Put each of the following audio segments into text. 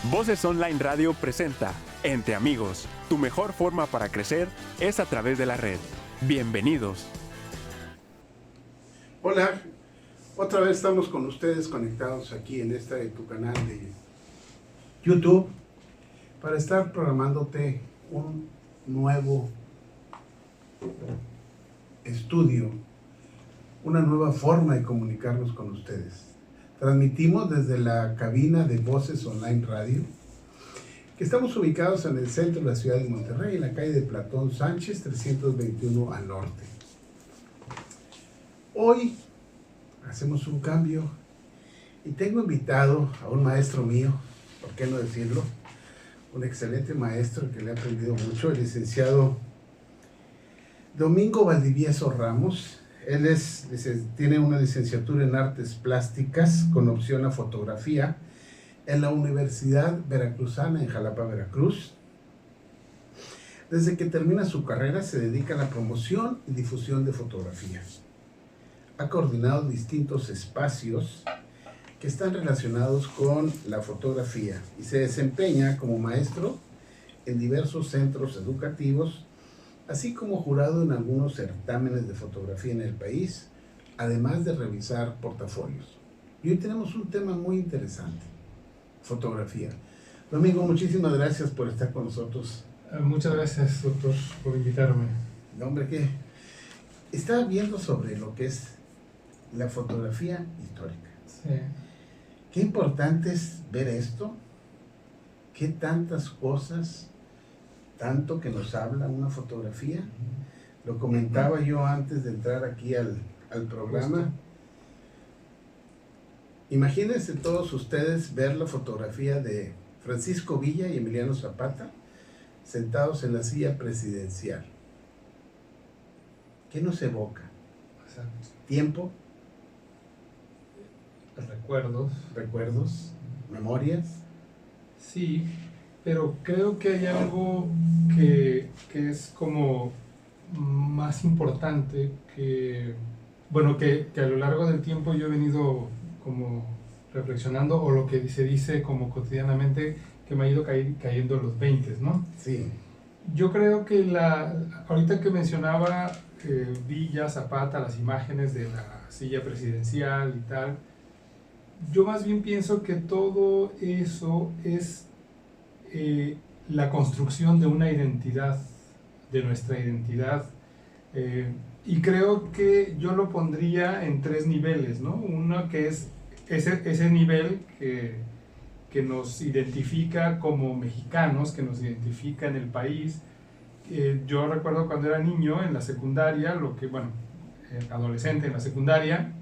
Voces Online Radio presenta Entre Amigos. Tu mejor forma para crecer es a través de la red. Bienvenidos. Hola, otra vez estamos con ustedes conectados aquí en tu canal de YouTube para estar programándote un nuevo estudio, una nueva forma de comunicarnos con ustedes. Transmitimos desde la cabina de Voces Online Radio, que estamos ubicados en el centro de la ciudad de Monterrey, en la calle de Platón Sánchez, 321 al norte. Hoy hacemos un cambio y tengo invitado a un maestro mío, ¿por qué no decirlo? Un excelente maestro que le he aprendido mucho, el licenciado Domingo Valdivieso Ramos. Él tiene una licenciatura en Artes Plásticas con opción a fotografía en la Universidad Veracruzana en Jalapa, Veracruz. Desde que termina su carrera se dedica a la promoción y difusión de fotografía. Ha coordinado distintos espacios que están relacionados con la fotografía y se desempeña como maestro en diversos centros educativos, así como jurado en algunos certámenes de fotografía en el país, además de revisar portafolios. Y hoy tenemos un tema muy interesante, fotografía. Domingo, muchísimas gracias por estar con nosotros. Muchas gracias, doctor, por invitarme. No, hombre, ¿qué? Estaba viendo sobre lo que es la fotografía histórica. Sí. Qué importante es ver esto, qué tantas cosas, tanto que nos habla una fotografía. Lo comentaba yo antes de entrar aquí al programa. Imagínense todos ustedes ver la fotografía de Francisco Villa y Emiliano Zapata sentados en la silla presidencial. ¿Qué nos evoca? Exacto. Tiempo, Recuerdos. memorias. Sí, pero creo que hay algo que es como más importante que a lo largo del tiempo yo he venido como reflexionando, o lo que se dice como cotidianamente, que me ha ido cayendo los 20, ¿no? Sí. Yo creo que ahorita que mencionaba Villa, Zapata, las imágenes de la silla presidencial y tal, yo más bien pienso que todo eso es la construcción de una identidad, de nuestra identidad, y creo que yo lo pondría en 3 niveles, ¿no? Uno que es ese nivel que nos identifica como mexicanos, que nos identifica en el país. Yo recuerdo cuando era niño en la secundaria, adolescente en la secundaria,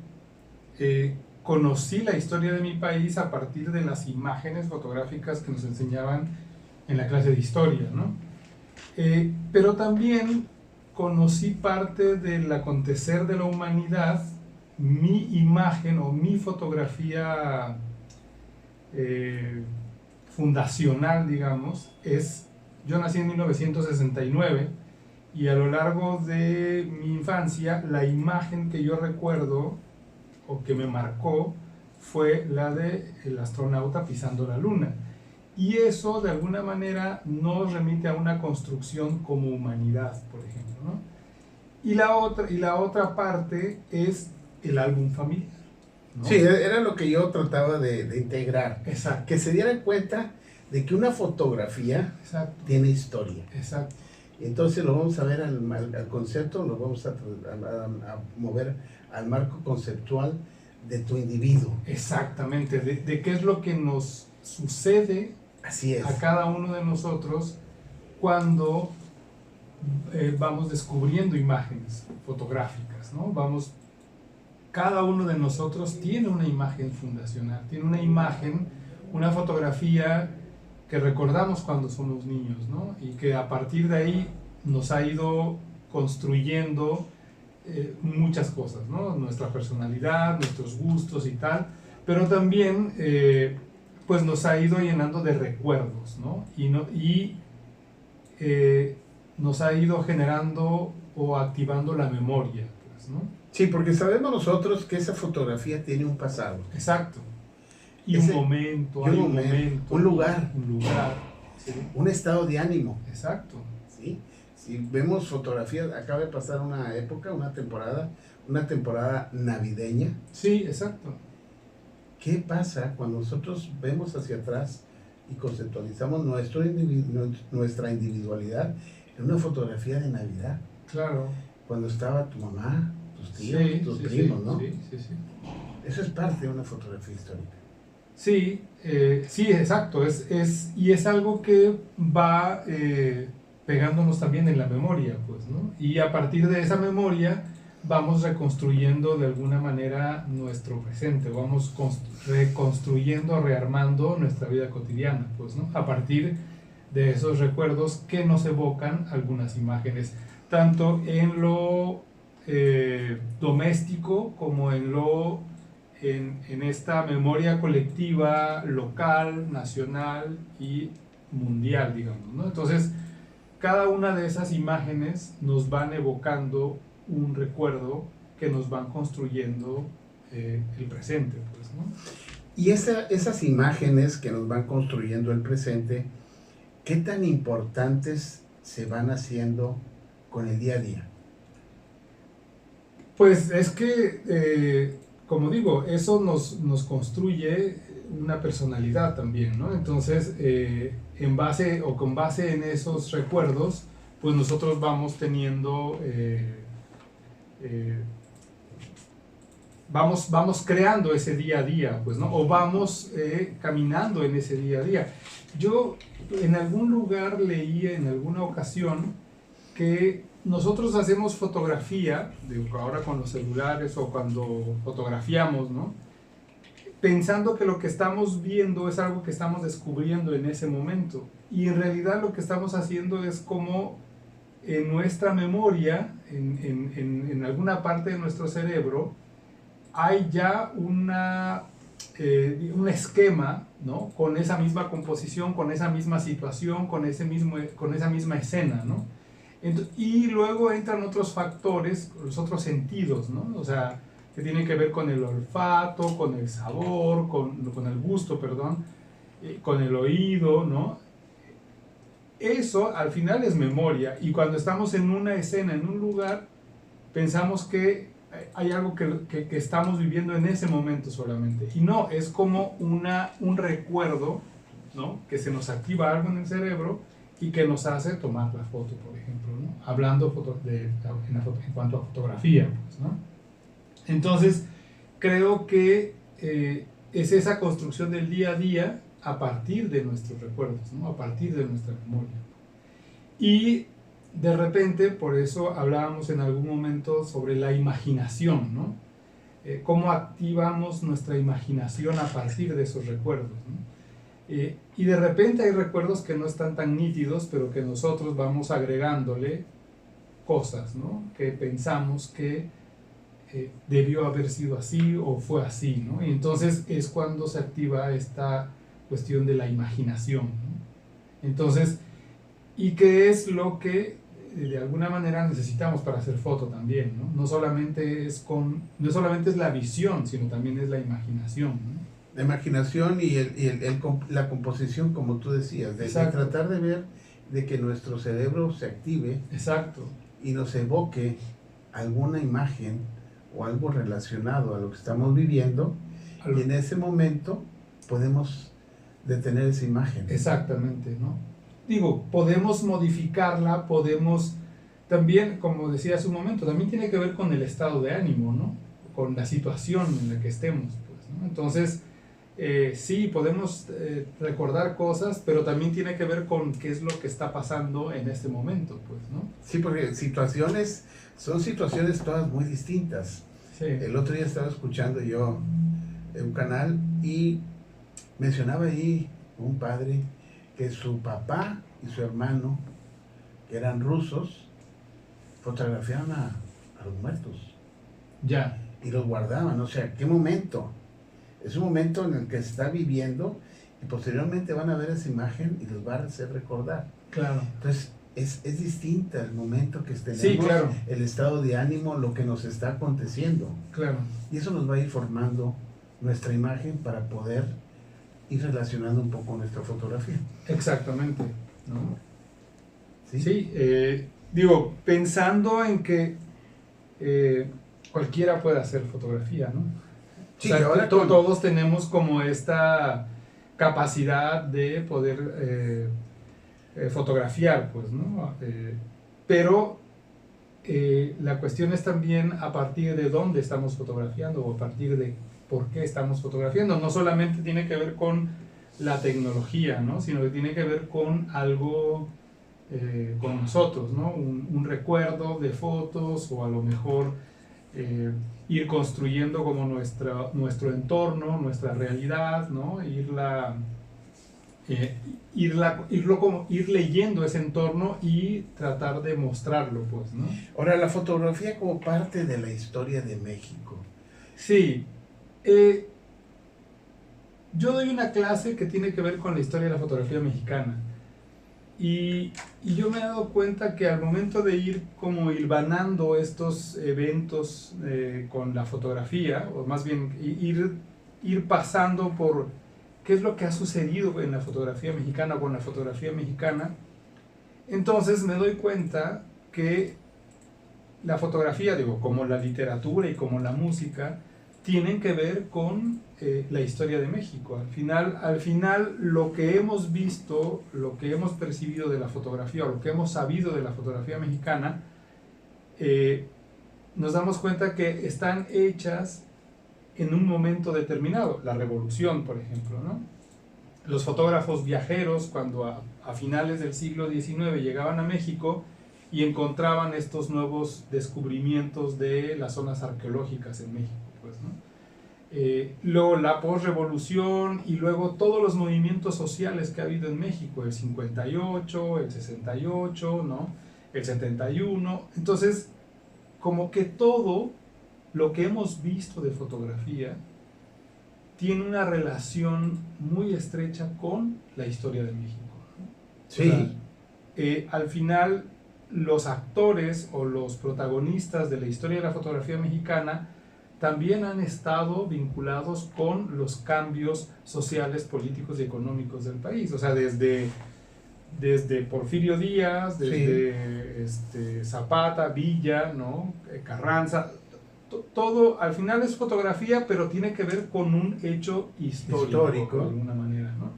conocí la historia de mi país a partir de las imágenes fotográficas que nos enseñaban en la clase de historia, ¿no? Pero también conocí parte del acontecer de la humanidad. Mi imagen o mi fotografía fundacional, digamos, yo nací en 1969 y a lo largo de mi infancia la imagen que yo recuerdo o que me marcó fue la del astronauta pisando la luna. Y eso de alguna manera nos remite a una construcción como humanidad, por ejemplo, ¿no? Y la otra parte es el álbum familiar, ¿no? Sí, era lo que yo trataba de integrar. Exacto. Que se dieran cuenta de que una fotografía Exacto. tiene historia. Exacto. Y entonces lo vamos a ver al concepto, lo vamos a mover al marco conceptual de tu individuo. Exactamente, de qué es lo que nos sucede. Así es. A cada uno de nosotros cuando vamos descubriendo imágenes fotográficas, ¿no? Cada uno de nosotros tiene una imagen fundacional, tiene una imagen, una fotografía que recordamos cuando somos niños, ¿no? Y que a partir de ahí nos ha ido construyendo muchas cosas, ¿no? Nuestra personalidad, nuestros gustos y tal, pero también pues nos ha ido llenando de recuerdos, ¿no? Y nos ha ido generando o activando la memoria, pues, ¿no? Sí, porque sabemos nosotros que esa fotografía tiene un pasado. Exacto. Y un momento, un lugar, ¿sí? Un estado de ánimo. Exacto. ¿Sí? Si vemos fotografías, acaba de pasar una época, una temporada navideña. Sí, exacto. ¿Qué pasa cuando nosotros vemos hacia atrás y conceptualizamos nuestra individualidad en una fotografía de Navidad? Claro. Cuando estaba tu mamá, tus tíos, tus primos, ¿no? Sí. Eso es parte de una fotografía histórica. Sí, sí, exacto. Y es algo que va pegándonos también en la memoria, pues, ¿no? Y a partir de esa memoria vamos reconstruyendo de alguna manera nuestro presente, vamos reconstruyendo, rearmando nuestra vida cotidiana, pues, ¿no? A partir de esos recuerdos que nos evocan algunas imágenes, tanto en lo doméstico como en esta memoria colectiva, local, nacional y mundial, digamos, ¿no? Entonces, cada una de esas imágenes nos van evocando un recuerdo que nos van construyendo el presente, pues, ¿no? Y esas imágenes que nos van construyendo el presente, ¿qué tan importantes se van haciendo con el día a día? Pues es que, como digo, eso nos construye una personalidad también, ¿no? Entonces, con base en esos recuerdos, pues nosotros vamos teniendo, vamos creando ese día a día, pues, ¿no? O vamos caminando en ese día a día. Yo en algún lugar leí en alguna ocasión que nosotros hacemos fotografía, ahora con los celulares o cuando fotografiamos, ¿no? Pensando que lo que estamos viendo es algo que estamos descubriendo en ese momento. Y en realidad lo que estamos haciendo es como en nuestra memoria, en alguna parte de nuestro cerebro, hay ya un esquema, ¿no? Con esa misma composición, con esa misma situación, con esa misma escena, ¿no? Y luego entran otros factores, los otros sentidos, ¿no? O sea, que tienen que ver con el olfato, con el sabor, con el gusto, perdón, con el oído, ¿no? Eso al final es memoria, y cuando estamos en una escena, en un lugar, pensamos que hay algo que estamos viviendo en ese momento solamente, y no, es como un recuerdo, ¿no? Que se nos activa algo en el cerebro y que nos hace tomar la foto, por ejemplo, ¿no? Hablando en cuanto a fotografía, pues, ¿no? Entonces, creo que es esa construcción del día a día a partir de nuestros recuerdos, ¿no? A partir de nuestra memoria. Y de repente, por eso hablábamos en algún momento sobre la imaginación, ¿no? Cómo activamos nuestra imaginación a partir de esos recuerdos, ¿no? Y de repente hay recuerdos que no están tan nítidos, pero que nosotros vamos agregándole cosas, ¿no? Que pensamos que debió haber sido así o fue así, ¿no? Y entonces es cuando se activa esta cuestión de la imaginación, ¿no? Entonces, ¿y qué es lo que de alguna manera necesitamos para hacer foto también, ¿no? No solamente es la visión, sino también es la imaginación, ¿no? La imaginación y la composición, como tú decías, de tratar de ver de que nuestro cerebro se active. Exacto. Y nos evoque alguna imagen o algo relacionado a lo que estamos viviendo, y en ese momento podemos detener esa imagen. Exactamente, ¿no? Digo, podemos modificarla, podemos también, como decía hace un momento, también tiene que ver con el estado de ánimo, ¿no? Con la situación en la que estemos, pues, ¿no? Entonces, sí, podemos recordar cosas, pero también tiene que ver con qué es lo que está pasando en este momento, pues, ¿no? Sí, porque son situaciones todas muy distintas. Sí. El otro día estaba escuchando yo un canal y mencionaba ahí un padre que su papá y su hermano, que eran rusos, fotografiaban a los muertos. Ya. Y los guardaban. O sea, ¿qué momento? Es un momento en el que se está viviendo, y posteriormente van a ver esa imagen y los va a hacer recordar. Claro. Entonces, es distinta el momento que tenemos, sí, claro. El estado de ánimo, lo que nos está aconteciendo. Claro. Y eso nos va a ir formando nuestra imagen para poder ir relacionando un poco nuestra fotografía. Exactamente, ¿no? Sí, Sí, digo, pensando en que cualquiera puede hacer fotografía, ¿no? Sí, o sea, ahora todos tenemos como esta capacidad de poder fotografiar, pues, ¿no? Pero la cuestión es también a partir de dónde estamos fotografiando o a partir de por qué estamos fotografiando. No solamente tiene que ver con la tecnología, ¿no? Sino que tiene que ver con algo con nosotros, ¿no? Un recuerdo de fotos o a lo mejor ir construyendo como nuestro entorno, nuestra realidad, ¿no? Ir leyendo ese entorno y tratar de mostrarlo, pues, ¿no? ahora la fotografía como parte de la historia de México. Sí. Yo doy una clase que tiene que ver con la historia de la fotografía mexicana. Y yo me he dado cuenta que al momento de ir como hilvanando estos eventos con la fotografía, o más bien ir pasando por qué es lo que ha sucedido en la fotografía mexicana o con la fotografía mexicana, entonces me doy cuenta que la fotografía, digo, como la literatura y como la música, tienen que ver con la historia de México. Al final, lo que hemos visto, lo que hemos percibido de la fotografía, o lo que hemos sabido de la fotografía mexicana, nos damos cuenta que están hechas en un momento determinado. La Revolución, por ejemplo, ¿no? Los fotógrafos viajeros, cuando a finales del siglo XIX llegaban a México y encontraban estos nuevos descubrimientos de las zonas arqueológicas en México, pues, ¿no? Luego la posrevolución y luego todos los movimientos sociales que ha habido en México, el 58, el 68, ¿no? El 71. Entonces, como que todo lo que hemos visto de fotografía tiene una relación muy estrecha con la historia de México, ¿no? Sí. O sea, al final, los actores o los protagonistas de la historia de la fotografía mexicana también han estado vinculados con los cambios sociales, políticos y económicos del país. O sea, desde Porfirio Díaz, desde Zapata, Villa, ¿no? Carranza, todo al final es fotografía, pero tiene que ver con un hecho histórico. De alguna manera, ¿no?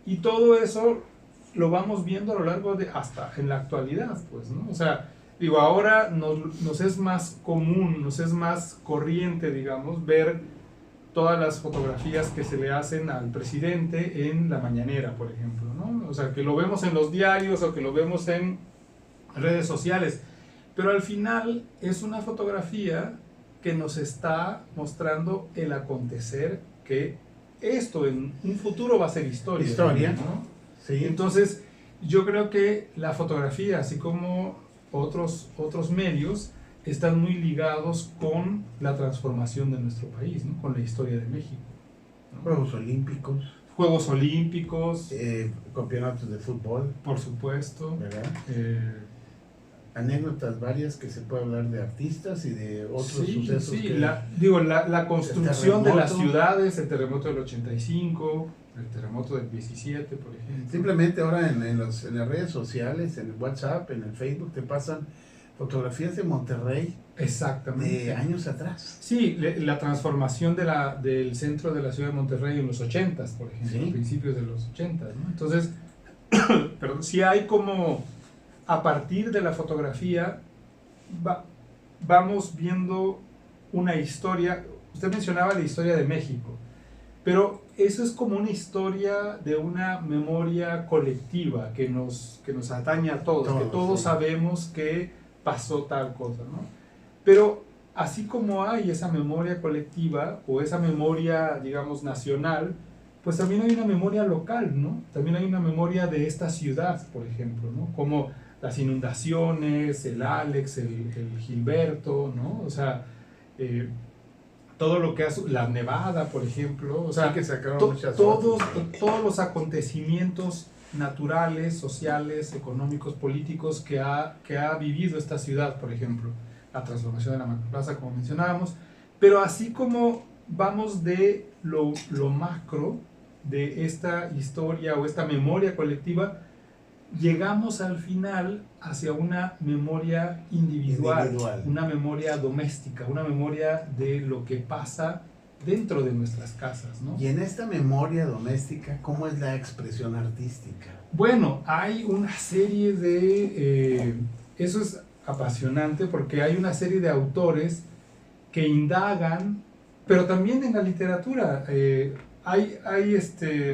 Y todo eso lo vamos viendo a lo largo de hasta en la actualidad, pues, ¿no? O sea, digo, ahora nos es más común, nos es más corriente, digamos, ver todas las fotografías que se le hacen al presidente en la mañanera, por ejemplo, ¿no? O sea, que lo vemos en los diarios o que lo vemos en redes sociales. Pero al final es una fotografía que nos está mostrando el acontecer, que esto en un futuro va a ser historia. Historia, ¿no? Sí. Entonces, yo creo que la fotografía, así como otros medios, están muy ligados con la transformación de nuestro país, ¿no? Con la historia de México, ¿no? Juegos Olímpicos. Juegos Olímpicos. Campeonatos de fútbol. Por supuesto. ¿Verdad? Anécdotas varias que se puede hablar de artistas y de otros sucesos. Sí, la construcción de las ciudades, el terremoto del 85, el terremoto del 17, por ejemplo. Simplemente ahora en las redes sociales, en el WhatsApp, en el Facebook, te pasan fotografías de Monterrey. Exactamente. De años atrás. Sí, la transformación del centro de la ciudad de Monterrey en los 80s, por ejemplo, ¿Sí? A principios de los 80s, ¿no? Entonces, perdón, sí hay como, a partir de la fotografía, vamos viendo una historia. Usted mencionaba la historia de México, pero eso es como una historia de una memoria colectiva que nos atañe a todos, que todos sabemos que pasó tal cosa, ¿no? Pero así como hay esa memoria colectiva o esa memoria, digamos, nacional, pues también hay una memoria local, ¿no? También hay una memoria de esta ciudad, por ejemplo, ¿no? Como las inundaciones, el Alex, el Gilberto, ¿no? O sea, todo lo que hace, la Nevada, por ejemplo, o sea, sí, que sacaron muchas todos los acontecimientos naturales, sociales, económicos, políticos que ha vivido esta ciudad, por ejemplo, la transformación de la Macroplaza, como mencionábamos, pero así como vamos de lo macro, de esta historia o esta memoria colectiva, llegamos al final hacia una memoria individual, una memoria doméstica, una memoria de lo que pasa dentro de nuestras casas, ¿no? Y en esta memoria doméstica, ¿cómo es la expresión artística? Bueno, hay una serie de... eso es apasionante porque hay una serie de autores que indagan, pero también en la literatura.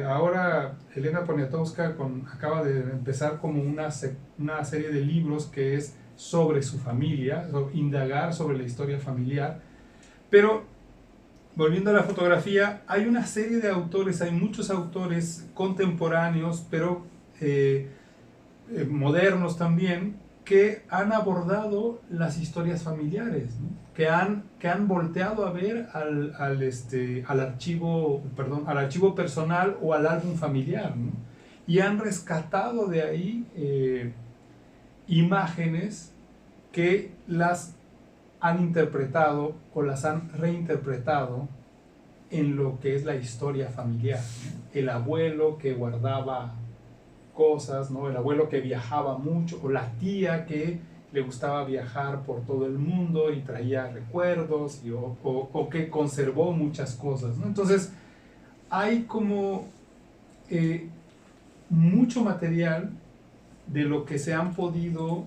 Ahora Elena Poniatowska acaba de empezar como una serie de libros que es sobre su familia, indagar sobre la historia familiar. Pero, volviendo a la fotografía, hay una serie de autores, hay muchos autores contemporáneos, pero modernos también, que han abordado las historias familiares, ¿no? que han volteado a ver al archivo personal o al álbum familiar, ¿no? Y han rescatado de ahí imágenes que las han interpretado o las han reinterpretado en lo que es la historia familiar, ¿no? El abuelo que guardaba cosas, ¿no? El abuelo que viajaba mucho, o la tía que le gustaba viajar por todo el mundo y traía recuerdos, o que conservó muchas cosas, ¿no? Entonces, hay como mucho material de lo que se han podido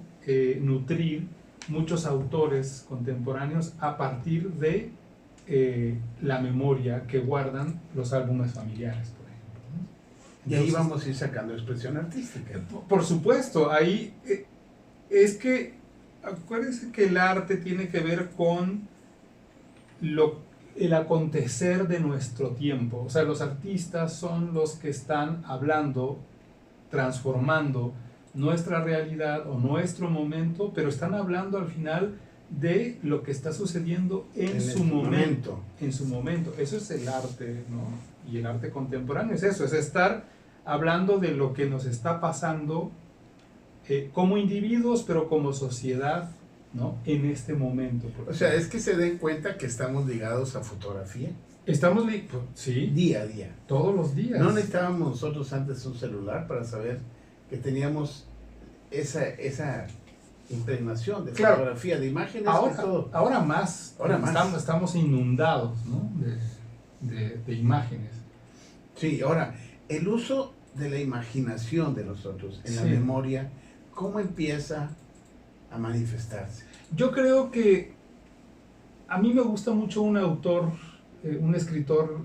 nutrir muchos autores contemporáneos a partir de la memoria que guardan los álbumes familiares. Y ahí vamos a ir sacando expresión artística. Por supuesto, ahí es que acuérdense que el arte tiene que ver con el acontecer de nuestro tiempo. O sea, los artistas son los que están hablando, transformando nuestra realidad o nuestro momento, pero están hablando al final de lo que está sucediendo en su momento. En su momento. Eso es el arte, ¿no? Y el arte contemporáneo es eso, es estar hablando de lo que nos está pasando como individuos, pero como sociedad, ¿no? En este momento. O sea, es que se den cuenta que estamos ligados a fotografía. Estamos sí. Día a día. Todos los días. No necesitábamos nosotros antes un celular para saber que teníamos esa impregnación de fotografía, de imágenes. Ahora más. Estamos inundados, ¿no? de imágenes. Sí, ahora, el uso de la imaginación de nosotros en la memoria, ¿cómo empieza a manifestarse? Yo creo que a mí me gusta mucho un autor, un escritor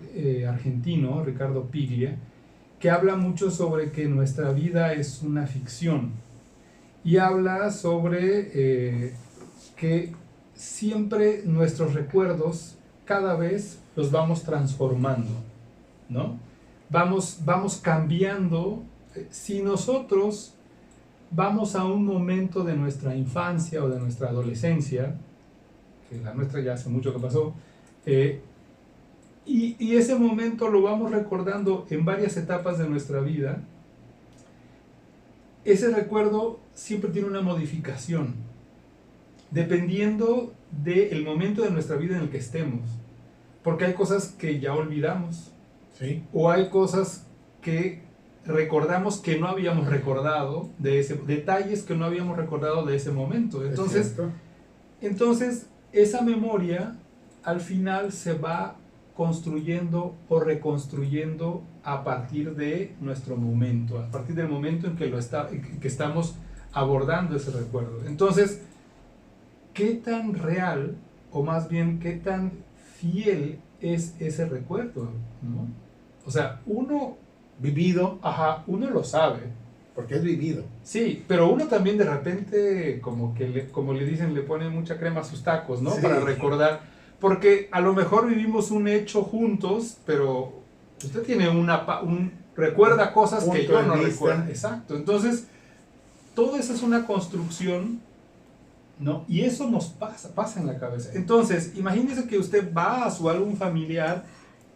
argentino, Ricardo Piglia, que habla mucho sobre que nuestra vida es una ficción y habla sobre que siempre nuestros recuerdos cada vez los vamos transformando, ¿no? Vamos cambiando. Si nosotros vamos a un momento de nuestra infancia o de nuestra adolescencia, que la nuestra ya hace mucho que pasó, y ese momento lo vamos recordando en varias etapas de nuestra vida, ese recuerdo siempre tiene una modificación, dependiendo del momento de nuestra vida en el que estemos. Porque hay cosas que ya olvidamos. ¿Sí? O hay cosas que recordamos que no habíamos recordado, detalles que no habíamos recordado de ese momento. Entonces, esa memoria al final se va construyendo o reconstruyendo a partir de nuestro momento, a partir del momento en que estamos abordando ese recuerdo. Entonces, ¿qué tan real, o más bien qué tan fiel es ese recuerdo, ¿no? O sea, uno lo sabe. Porque es vivido. Sí, pero uno también de repente, como le dicen, le pone mucha crema a sus tacos, ¿no? Sí. Para recordar. Porque a lo mejor vivimos un hecho juntos, pero usted tiene recuerda cosas que yo no recuerdo. Exacto. Entonces, todo eso es una construcción, ¿no? Y eso nos pasa en la cabeza. Entonces, imagínese que usted va a su álbum familiar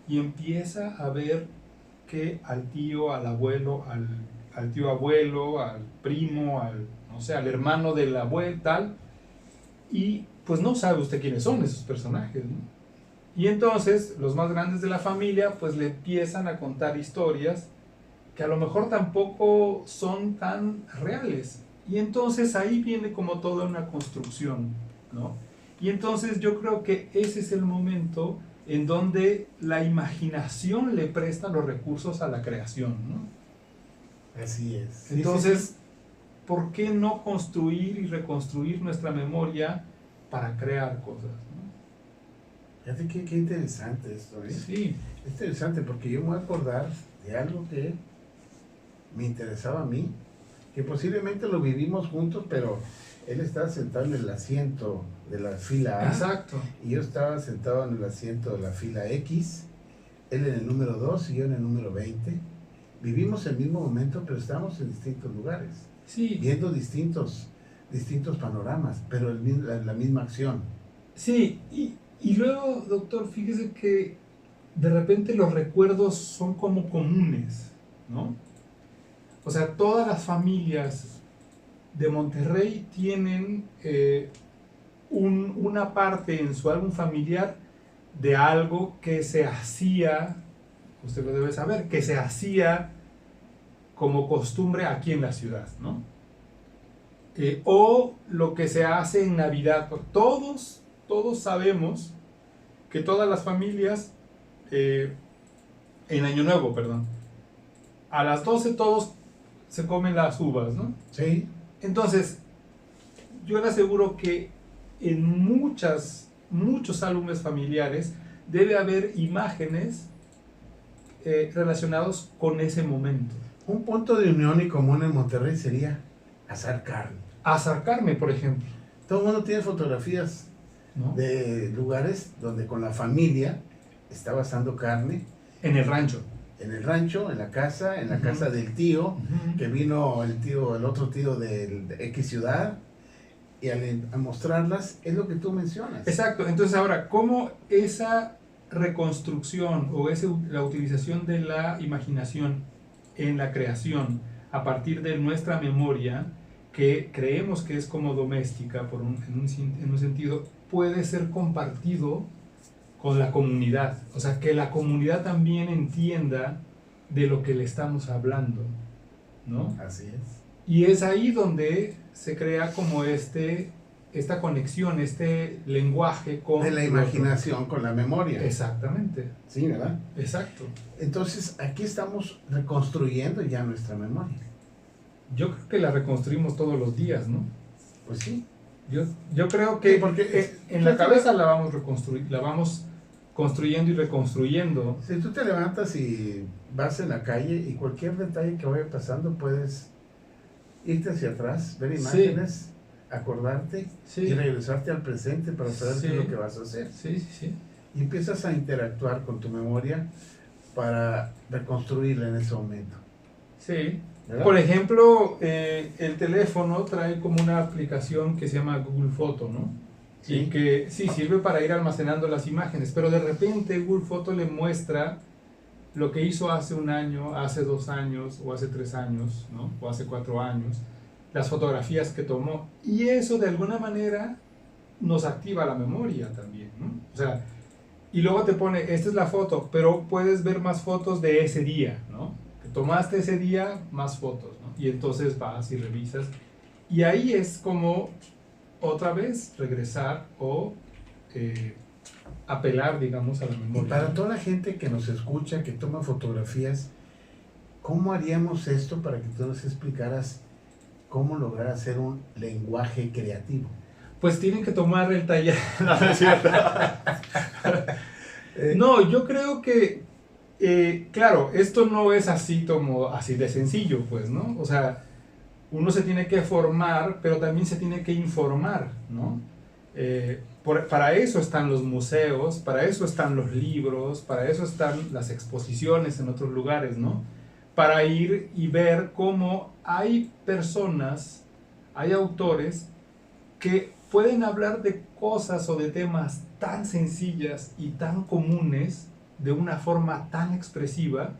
y empieza a ver que al tío, al abuelo, al tío abuelo, al primo, al hermano del abuelo, tal, y pues no sabe usted quiénes son esos personajes, ¿no? Y entonces los más grandes de la familia pues le empiezan a contar historias que a lo mejor tampoco son tan reales. Y entonces ahí viene como toda una construcción, ¿no? Y entonces yo creo que ese es el momento en donde la imaginación le presta los recursos a la creación, ¿no? Así es. Entonces, ¿por qué no construir y reconstruir nuestra memoria para crear cosas, ¿no? Fíjate qué interesante esto, ¿eh? Sí. Es interesante porque yo me voy a acordar de algo que me interesaba a mí, que posiblemente lo vivimos juntos, pero él estaba sentado en el asiento de la fila A. Exacto. Y yo estaba sentado en el asiento de la fila X, él en el número 2 y yo en el número 20. Vivimos el mismo momento, pero estábamos en distintos lugares, Sí. viendo distintos panoramas, pero la misma acción. Sí, y luego, doctor, fíjese que de repente los recuerdos son como comunes, ¿no? O sea, todas las familias de Monterrey tienen una parte en su álbum familiar de algo que se hacía, usted lo debe saber, que se hacía como costumbre aquí en la ciudad, ¿no? O lo que se hace en Navidad. Todos sabemos que todas las familias, en Año Nuevo, perdón, a las 12 todos se comen las uvas, ¿no? Sí. Entonces, yo le aseguro que en muchos álbumes familiares debe haber imágenes relacionados con ese momento. Un punto de unión y común en Monterrey sería asar carne. Asar carne, por ejemplo, Todo el mundo tiene fotografías ¿no? de lugares donde con la familia estaba asando carne En el rancho. en el rancho, en la casa Ujú. casa del tío, que vino el otro tío de X ciudad, y al mostrarlas es lo que tú mencionas. Exacto. Entonces ahora, ¿cómo esa reconstrucción o la utilización de la imaginación en la creación a partir de nuestra memoria, que creemos que es como doméstica en un sentido, puede ser compartido con la comunidad? O sea, que la comunidad también entienda de lo que le estamos hablando, ¿no? Así es. Y es ahí donde se crea como esta conexión, este lenguaje con De la el otro. imaginación con la memoria. Exactamente, Sí, ¿verdad? exacto. Entonces, aquí estamos reconstruyendo ya nuestra memoria. Yo creo que la reconstruimos todos los días, ¿no? Pues sí. Yo creo que Sí, porque en la cabeza la vamos construyendo y reconstruyendo. Si tú te levantas y vas en la calle y cualquier detalle que vaya pasando, puedes irte hacia atrás, ver imágenes, acordarte Sí. y regresarte al presente para saber Sí. qué es lo que vas a hacer. Sí, sí, sí. Y empiezas a interactuar con tu memoria para reconstruirla en ese momento. Sí. ¿Verdad? Por ejemplo, el teléfono trae como una aplicación que se llama Google Photo, ¿no? Sí. Y que sí sirve para ir almacenando las imágenes, pero de repente Google Photo le muestra lo que hizo hace un año, hace 2 años, o hace 3 años, ¿no? O hace 4 años, las fotografías que tomó. Y eso de alguna manera nos activa la memoria también, ¿no? O sea, y luego te pone, esta es la foto, pero puedes ver más fotos de ese día, ¿no? Que tomaste ese día, más fotos, ¿no? Y entonces vas y revisas. Y ahí es como otra vez regresar o apelar, digamos, a la Y memoria. para toda la gente que nos escucha, que toma fotografías, ¿cómo haríamos esto para que tú nos explicaras cómo lograr hacer un lenguaje creativo? Pues tienen que tomar el taller. No, no es cierto. No, yo creo que, claro, esto no es así como así de sencillo, pues, ¿no? O sea, uno se tiene que formar, pero también se tiene que informar, ¿no? Para eso están los museos, para eso están los libros, para eso están las exposiciones en otros lugares, ¿no? Para ir y ver cómo hay personas, hay autores que pueden hablar de cosas o de temas tan sencillas y tan comunes de una forma tan expresiva,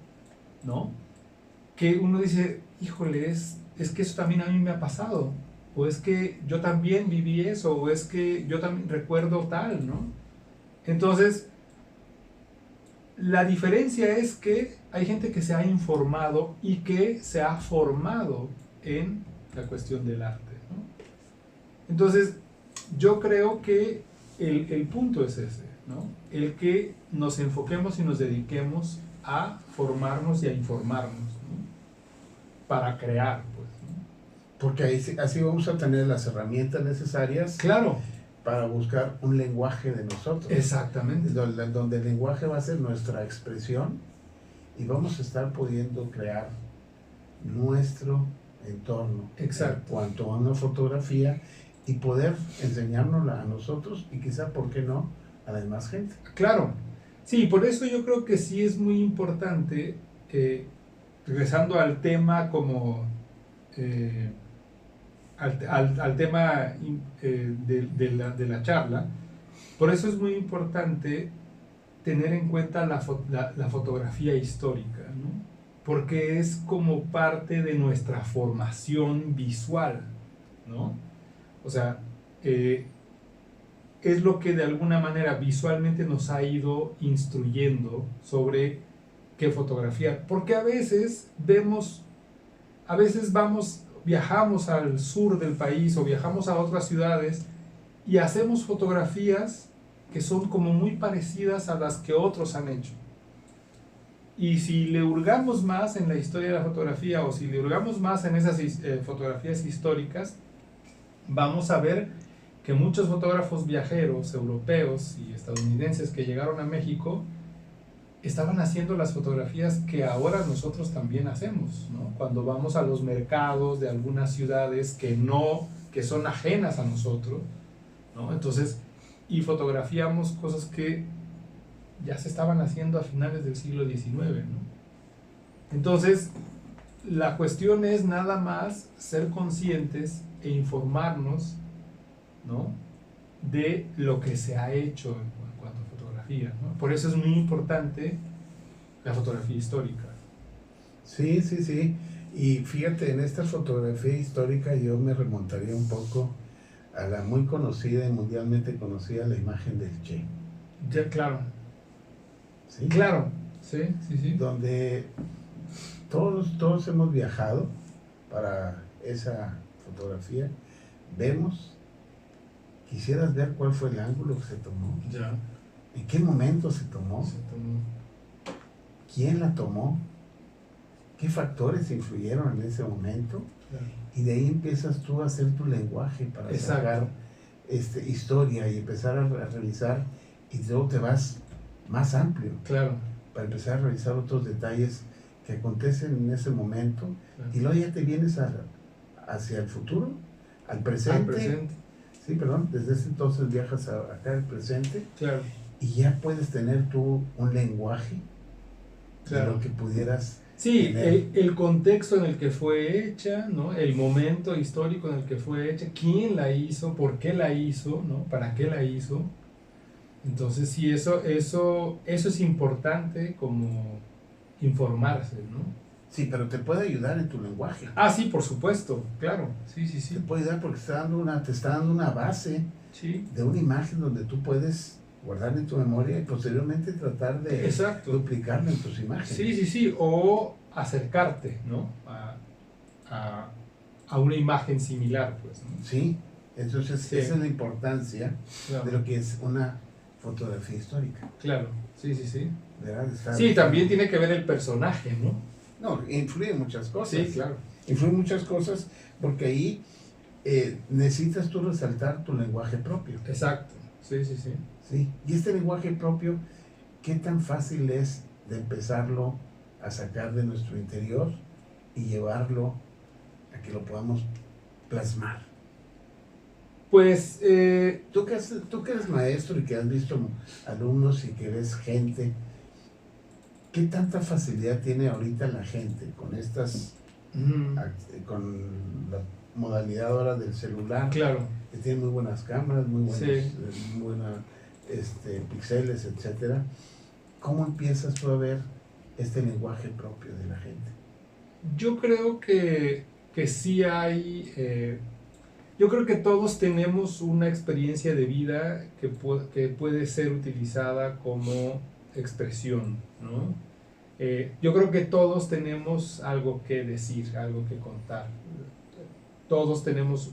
¿no? Que uno dice, híjole, es que eso también a mí me ha pasado, o es que yo también viví eso, o es que yo también recuerdo tal, ¿no? Entonces, La diferencia es que hay gente que se ha informado y que se ha formado en la cuestión del arte, ¿no? Entonces, yo creo que el punto es ese, ¿no? El que nos enfoquemos y nos dediquemos a formarnos y a informarnos, ¿no? Para crear, pues, ¿no? Porque así vamos a tener las herramientas necesarias Claro. para buscar un lenguaje de nosotros. Exactamente. Donde el lenguaje va a ser nuestra expresión y vamos a estar pudiendo crear nuestro entorno. Exacto. En cuanto a una fotografía y poder enseñárnosla a nosotros y quizá, ¿por qué no?, a la demás gente. Claro. Sí, por eso yo creo que sí es muy importante, regresando al tema como... al tema de la charla, por eso es muy importante tener en cuenta la fotografía histórica, ¿no? Porque es como parte de nuestra formación visual, ¿no? O sea, es lo que de alguna manera visualmente nos ha ido instruyendo sobre qué fotografiar, porque a veces viajamos al sur del país o viajamos a otras ciudades y hacemos fotografías que son como muy parecidas a las que otros han hecho. Y si le hurgamos más en la historia de la fotografía o si le hurgamos más en esas fotografías históricas, vamos a ver que muchos fotógrafos viajeros, europeos y estadounidenses que llegaron a México, estaban haciendo las fotografías que ahora nosotros también hacemos, ¿no? Cuando vamos a los mercados de algunas ciudades que son ajenas a nosotros, ¿no? Entonces, y fotografiamos cosas que ya se estaban haciendo a finales del siglo XIX, ¿no? Entonces, la cuestión es nada más ser conscientes e informarnos, ¿no?, de lo que se ha hecho en cuanto a fotografía, ¿no? Por eso es muy importante la fotografía histórica. Sí, sí, sí. Y fíjate, en esta fotografía histórica yo me remontaría un poco a la muy conocida y mundialmente conocida, la imagen del Che. Ya, claro. ¿Sí? Claro, sí, sí, sí. Donde todos hemos viajado para esa fotografía. Vemos, quisieras ver cuál fue el ángulo que se tomó, Ya. en qué momento se tomó, quién la tomó, qué factores influyeron en ese momento, Claro. y de ahí empiezas tú a hacer tu lenguaje para Exacto. sacar historia y empezar a revisar, y luego te vas más amplio Claro. para empezar a revisar otros detalles que acontecen en ese momento, Claro. y luego ya te vienes hacia el futuro, al presente. Al presente. Sí, perdón, desde ese entonces viajas acá al presente Claro. y ya puedes tener tú un lenguaje Claro. de lo que pudieras Sí, tener. el contexto en el que fue hecha, ¿no? El momento histórico en el que fue hecha, quién la hizo, por qué la hizo, ¿no? Para qué la hizo. Entonces, sí, eso es importante, como informarse, ¿no? Sí, pero te puede ayudar en tu lenguaje. Ah, sí, por supuesto, claro. Sí, sí, Te sí. puede ayudar porque te está dando una base Sí, de una imagen donde tú puedes guardar en tu memoria y posteriormente tratar de exacto. duplicarlo en tus imágenes. Sí, sí, sí. O acercarte, ¿no? A una imagen similar, pues, ¿no? Sí, entonces Sí. esa es la importancia Claro. de lo que es una fotografía histórica. Claro, sí, sí, sí. ¿Verdad? Sí, también tiene que ver el personaje, ¿no? No, influyen muchas cosas. Sí, claro. Influyen muchas cosas porque ahí necesitas tú resaltar tu lenguaje propio. Exacto. Sí, sí, sí. ¿Sí? Y este lenguaje propio, ¿qué tan fácil es de empezarlo a sacar de nuestro interior y llevarlo a que lo podamos plasmar? Pues, Tú que eres maestro y que has visto alumnos y que ves gente, ¿qué tanta facilidad tiene ahorita la gente con con la modalidad ahora del celular, claro. que tiene muy buenas cámaras, muy buenos, Sí. muy buenas píxeles, etcétera? ¿Cómo empiezas tú a ver este lenguaje propio de la gente? Yo creo que sí hay... yo creo que todos tenemos una experiencia de vida que puede ser utilizada como expresión, ¿no? Yo creo que todos tenemos algo que decir, algo que contar. Todos tenemos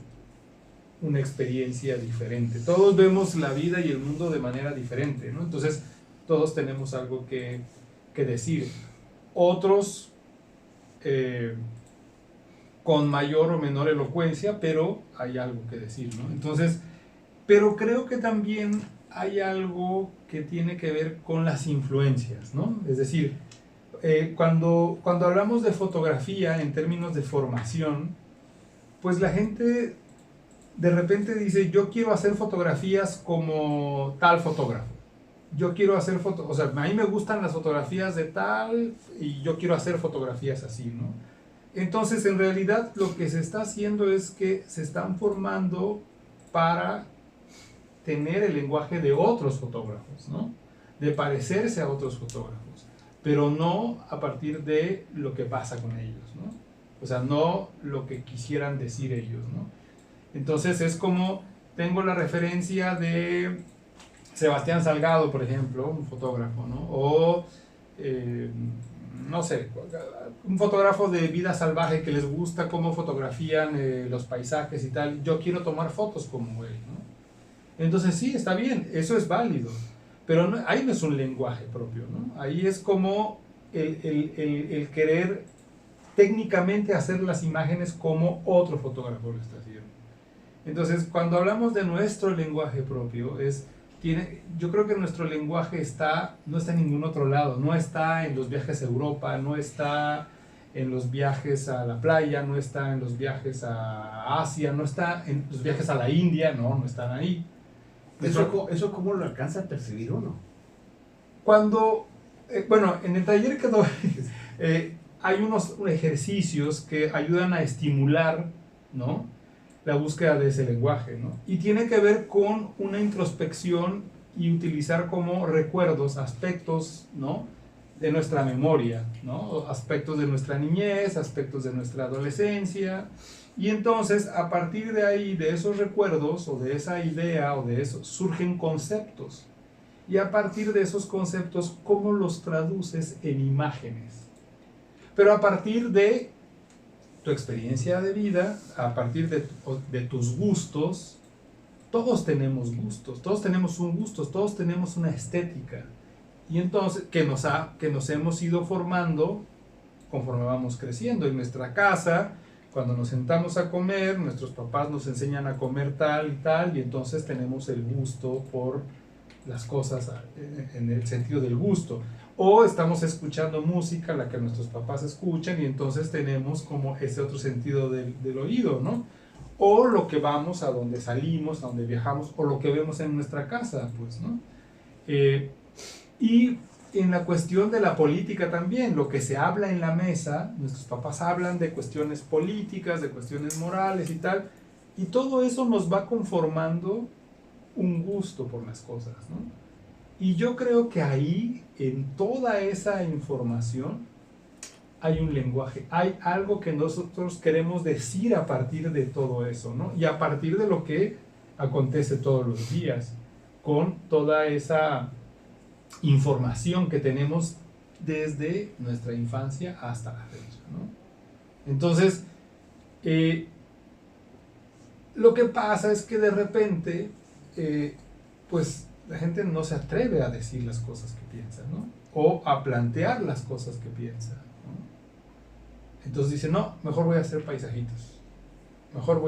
una experiencia diferente. Todos vemos la vida y el mundo de manera diferente, ¿no? Entonces, todos tenemos algo que decir. Otros con mayor o menor elocuencia, pero hay algo que decir, ¿no? Entonces, pero creo que también hay algo que tiene que ver con las influencias, ¿no? Es decir, cuando hablamos de fotografía en términos de formación, pues la gente de repente dice, yo quiero hacer fotografías como tal fotógrafo. Yo quiero hacer o sea, a mí me gustan las fotografías de tal y yo quiero hacer fotografías así, ¿no? Entonces, en realidad, lo que se está haciendo es que se están formando para tener el lenguaje de otros fotógrafos, ¿no? De parecerse a otros fotógrafos, pero no a partir de lo que pasa con ellos, ¿no? O sea, no lo que quisieran decir ellos, ¿no? Entonces, es como, tengo la referencia de Sebastián Salgado, por ejemplo, un fotógrafo, ¿no? O, no sé, un fotógrafo de vida salvaje que les gusta cómo fotografían los paisajes y tal. Yo quiero tomar fotos como él, ¿no? Entonces sí, está bien, eso es válido, pero no, ahí no es un lenguaje propio, ¿no? Ahí es como el querer técnicamente hacer las imágenes como otro fotógrafo lo está haciendo. Entonces, cuando hablamos de nuestro lenguaje propio, yo creo que nuestro lenguaje no está en ningún otro lado, no está en los viajes a Europa, no está en los viajes a la playa, no está en los viajes a Asia, no está en los viajes a la India, no están ahí. ¿Eso cómo lo alcanza a percibir uno? Cuando, bueno, en el taller que doy, hay unos ejercicios que ayudan a estimular, ¿no?, la búsqueda de ese lenguaje, ¿no? Y tiene que ver con una introspección y utilizar como recuerdos, aspectos, ¿no?, de nuestra memoria, ¿no?, aspectos de nuestra niñez, aspectos de nuestra adolescencia. Y entonces, a partir de ahí, de esos recuerdos, o de esa idea, o de eso, surgen conceptos. Y a partir de esos conceptos, ¿cómo los traduces en imágenes? Pero a partir de tu experiencia de vida, a partir de tus gustos. Todos tenemos gustos, todos tenemos un gusto, todos tenemos una estética. Y entonces, que nos hemos ido formando conforme vamos creciendo. En nuestra casa, cuando nos sentamos a comer, nuestros papás nos enseñan a comer tal y tal, y entonces tenemos el gusto por las cosas en el sentido del gusto. O estamos escuchando música, la que nuestros papás escuchan, y entonces tenemos como ese otro sentido del oído, ¿no? O lo que vamos, a donde salimos, a donde viajamos, o lo que vemos en nuestra casa, pues, ¿no? Y en la cuestión de la política también, lo que se habla en la mesa, nuestros papás hablan de cuestiones políticas, de cuestiones morales y tal, y todo eso nos va conformando un gusto por las cosas, ¿no? Y yo creo que ahí, en toda esa información, hay un lenguaje, hay algo que nosotros queremos decir a partir de todo eso, ¿no? Y a partir de lo que acontece todos los días, con toda esa información que tenemos desde nuestra infancia hasta la fecha, ¿no? Entonces, lo que pasa es que de repente, pues la gente no se atreve a decir las cosas que piensa, ¿no? O a plantear las cosas que piensa, ¿no? Entonces dice, no, mejor voy a hacer paisajitos, mejor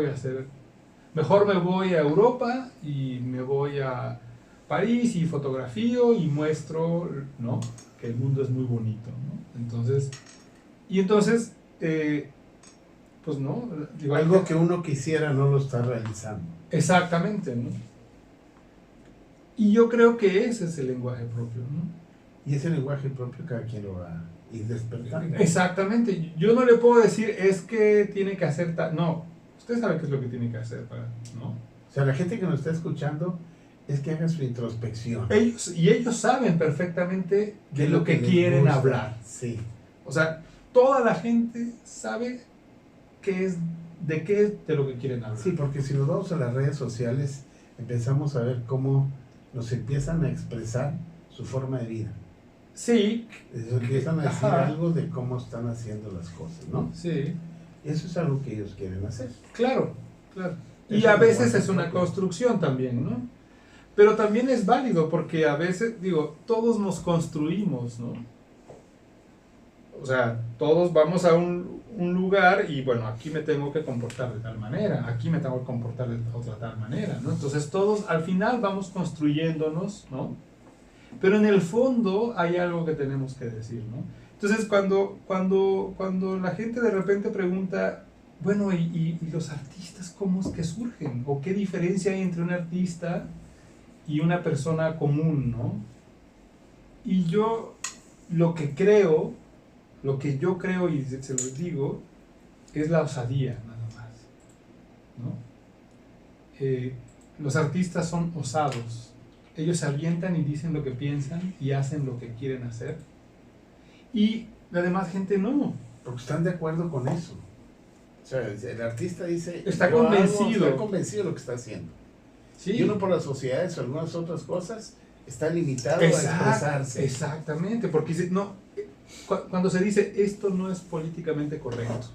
me voy a Europa y me voy a París y fotografío y muestro, ¿no?, que el mundo es muy bonito, ¿no? Entonces, pues no, digo, algo que uno quisiera no lo está realizando. Exactamente, ¿no? Y yo creo que ese es el lenguaje propio, ¿no? Y ese lenguaje propio cada quien lo va a ir despertando. Exactamente. Yo no le puedo decir, es que tiene que hacer tal. No, usted sabe qué es lo que tiene que hacer, ¿no? O sea, la gente que nos está escuchando es que haga su introspección. Ellos saben perfectamente de lo que quieren hablar. Sí. O sea, toda la gente sabe de lo que quieren hablar. Sí, porque si nos vamos a las redes sociales, empezamos a ver cómo nos empiezan a expresar su forma de vida. Sí. Ellos empiezan a decir Ajá. algo de cómo están haciendo las cosas, ¿no? Sí, Eso es algo que ellos quieren hacer. claro, claro. Y Eso a es veces lenguaje es una propio. construcción también, ¿no? Pero también es válido porque a veces, digo, todos nos construimos, ¿no? O sea, todos vamos a un lugar y bueno, aquí me tengo que comportar de tal manera, aquí me tengo que comportar de otra tal manera, ¿no? Entonces todos al final vamos construyéndonos, ¿no? Pero en el fondo hay algo que tenemos que decir, ¿no? Entonces cuando la gente de repente pregunta, bueno, ¿y los artistas cómo es que surgen? ¿O qué diferencia hay entre un artista y una persona común, ¿no? Y yo lo que yo creo y se los digo, es la osadía, nada más, ¿no? Los artistas son osados. Ellos se avientan y dicen lo que piensan y hacen lo que quieren hacer. Y la demás gente no. Porque están de acuerdo con eso. O sea, el artista dice... Está "Yo convencido". está convencido de lo que está haciendo. Sí. Y uno por las sociedades o algunas otras cosas está limitado a expresarse. Exactamente, porque no, cuando se dice esto no es políticamente correcto,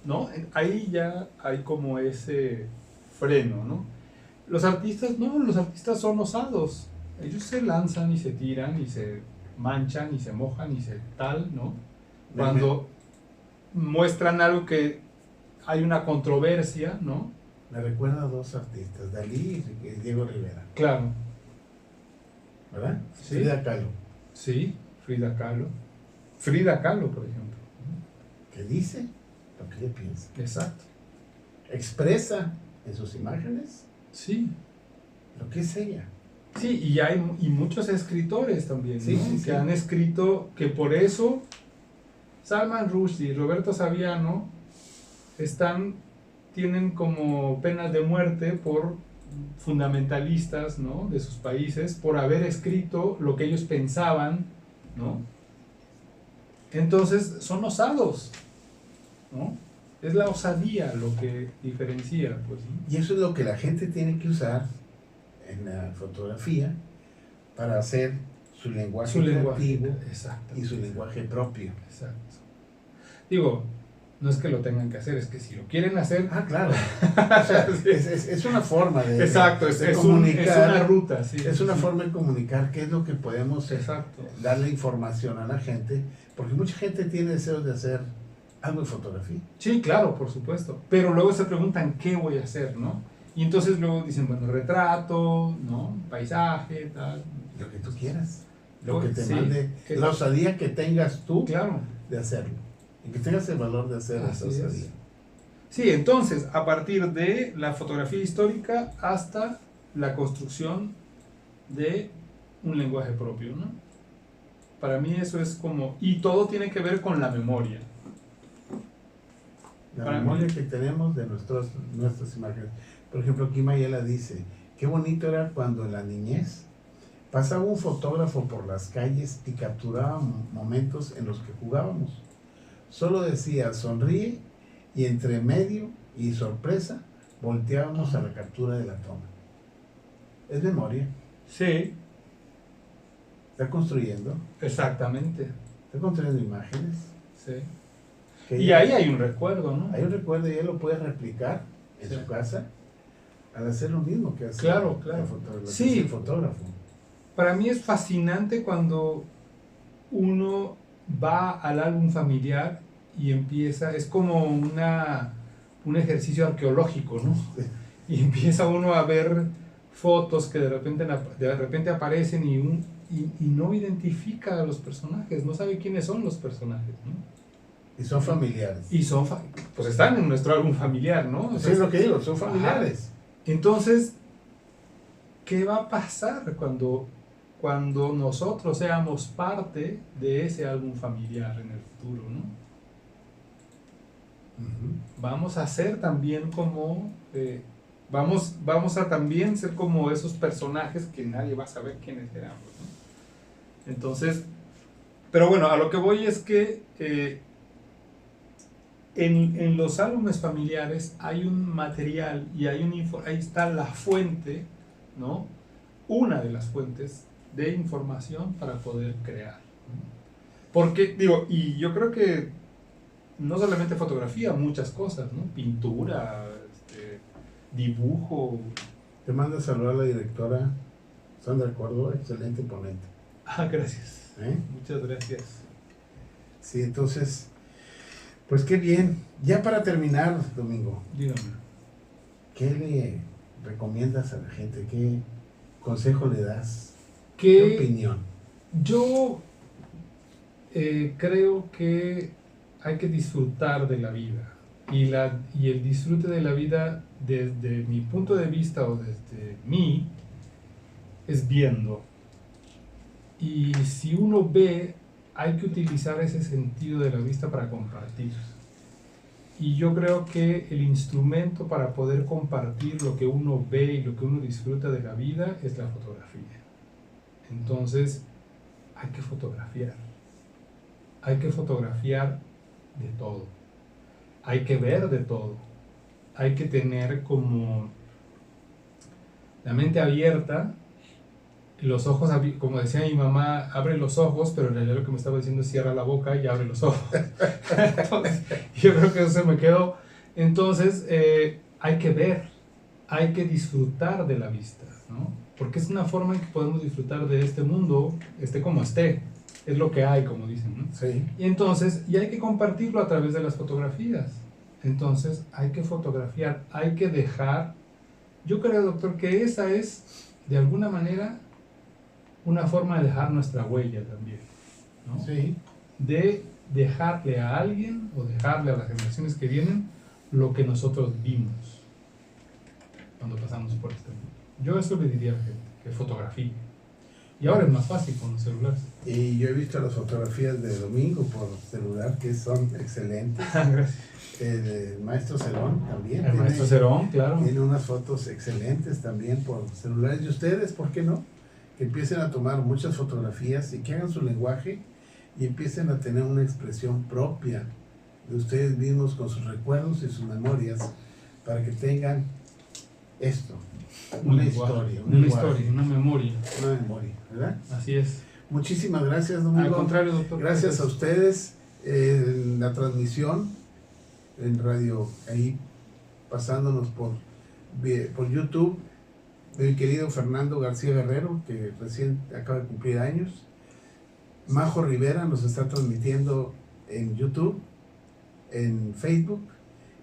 ¿no? Ahí ya hay como ese freno, ¿no? Los artistas no, los artistas son osados. Ellos se lanzan y se tiran y se manchan y se mojan y se tal, ¿no? Cuando muestran algo que hay una controversia, ¿no? Me recuerda a dos artistas, Dalí y Diego Rivera, Claro. ¿verdad? Sí. Frida Kahlo, Sí, Frida Kahlo. Frida Kahlo, por ejemplo. que dice lo que ella piensa. Exacto. Expresa en sus imágenes Sí. lo que es ella. Sí, y muchos escritores también, Sí, ¿no? sí, sí. Que han escrito que por eso Salman Rushdie y Roberto Saviano tienen como penas de muerte por fundamentalistas, ¿no? De sus países, por haber escrito lo que ellos pensaban, ¿no? Entonces son osados, ¿no? Es la osadía lo que diferencia, pues, ¿no? Y eso es lo que la gente tiene que usar en la fotografía para hacer su lenguaje Su lenguaje, creativo exacto. y su lenguaje propio. Exacto. Digo, no es que lo tengan que hacer, es que si lo quieren hacer... Ah, claro. O sea, es una forma de, Exacto, de es comunicar. una ruta, sí. Es una sí. forma de comunicar qué es lo que podemos Exacto. darle información a la gente, porque mucha gente tiene deseos de hacer algo de fotografía. Sí, claro, por supuesto. Pero luego se preguntan qué voy a hacer, ¿no? Y entonces luego dicen, bueno, retrato, ¿no? Paisaje, tal. Lo que tú quieras, lo Pues, que te sí, mande, la osadía que tengas tú Claro. de hacerlo, y que tengas el valor de hacer Así esa es. osadía. Sí, entonces, a partir de la fotografía histórica hasta la construcción de un lenguaje propio, ¿no? Para mí eso es como... Y todo tiene que ver con la memoria. La Para memoria mí. que tenemos de nuestras imágenes. Por ejemplo, aquí Mayela dice, qué bonito era cuando en la niñez pasaba un fotógrafo por las calles y capturaba momentos en los que jugábamos. Solo decía, sonríe, y entre medio y sorpresa, volteábamos a la captura de la toma. Es memoria, Sí, está construyendo exactamente. imágenes. Sí. que Y ella- ahí hay un recuerdo, ¿no? Hay un recuerdo y ella lo puede replicar en Sí. su casa al hacer lo mismo que hace Claro, claro. Sí. el fotógrafo. Para mí es fascinante cuando uno va al álbum familiar y empieza, es como un ejercicio arqueológico, ¿no? Y empieza uno a ver fotos que de repente aparecen y no identifica a los personajes, no sabe quiénes son los personajes, ¿no? Y son familiares. Y pues están en nuestro álbum familiar, ¿no? O Eso sea, es lo que digo, son familiares. entonces, ¿qué va a pasar cuando nosotros seamos parte de ese álbum familiar en el futuro, ¿no? Ujú. Vamos a ser también como... vamos a también ser como esos personajes que nadie va a saber quiénes éramos, ¿no? Entonces, pero bueno, a lo que voy es que en los álbumes familiares hay un material y ahí está la fuente, ¿no? Una de las fuentes de información para poder crear. Porque, digo, y yo creo que no solamente fotografía, muchas cosas, ¿no? Pintura, dibujo. Te manda a saludar a la directora Sandra Córdoba, excelente ponente. Gracias. Muchas gracias. Sí, entonces, pues qué bien. Ya para terminar, Domingo, dígame, ¿qué le recomiendas a la gente? ¿Qué consejo le das? ¿Qué ¿Qué opinión? Yo creo que hay que disfrutar de la vida. Y el disfrute de la vida, desde mi punto de vista o desde mí, es viendo. Y si uno ve, hay que utilizar ese sentido de la vista para compartir. Y yo creo que el instrumento para poder compartir lo que uno ve y lo que uno disfruta de la vida es la fotografía. Entonces, hay que fotografiar. Hay que fotografiar de todo. Hay que ver de todo. Hay que tener como la mente abierta, los ojos, como decía mi mamá, abre los ojos, pero en realidad lo que me estaba diciendo es cierra la boca y abre los ojos. Entonces, yo creo que eso se me quedó. Entonces, hay que ver, hay que disfrutar de la vista, ¿no? Porque es una forma en que podemos disfrutar de este mundo, esté como esté. Es lo que hay, como dicen, ¿no? Sí. Y entonces, y hay que compartirlo a través de las fotografías. Entonces, hay que fotografiar, hay que dejar. Yo creo, doctor, que esa es, de alguna manera, una forma de dejar nuestra huella también, ¿no? Sí. De dejarle a alguien o dejarle a las generaciones que vienen lo que nosotros vimos cuando pasamos por este mundo. Yo eso le diría a la gente, que fotografía. Y ahora es más fácil con los celulares. Y yo he visto las fotografías de Domingo por celular que son excelentes. Gracias. El maestro Cerón también. El maestro Cerón, claro. Tiene unas fotos excelentes también por celulares. Y ustedes, ¿por qué no? Que empiecen a tomar muchas fotografías y que hagan su lenguaje y empiecen a tener una expresión propia de ustedes mismos con sus recuerdos y sus memorias para que tengan esto, una historia, una memoria. Una memoria, ¿verdad? Así es. Muchísimas gracias, Domingo. Al contrario, doctor. Gracias a ustedes en la transmisión en radio, ahí pasándonos por YouTube, de mi querido Fernando García Guerrero, que recién acaba de cumplir años. Majo Rivera nos está transmitiendo en YouTube, en Facebook,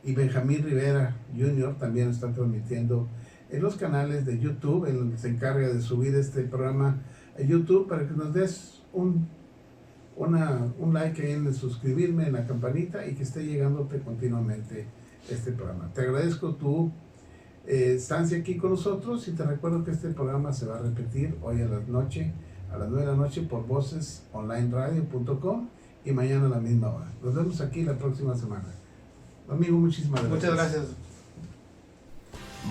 y Benjamín Rivera Jr. también está transmitiendo en los canales de YouTube. Él se encarga de subir este programa a YouTube para que nos des un like ahí en el suscribirme, en la campanita, y que esté llegándote continuamente este programa. Te agradezco tu estancia aquí con nosotros y te recuerdo que este programa se va a repetir hoy a las 9 de la noche por vocesonlineradio.com y mañana a la misma hora. Nos vemos aquí la próxima semana. Amigo, muchísimas gracias. Muchas gracias.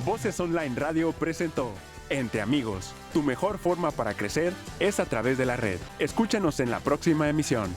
Voces Online Radio presentó Entre Amigos. Tu mejor forma para crecer es a través de la red. Escúchanos en la próxima emisión.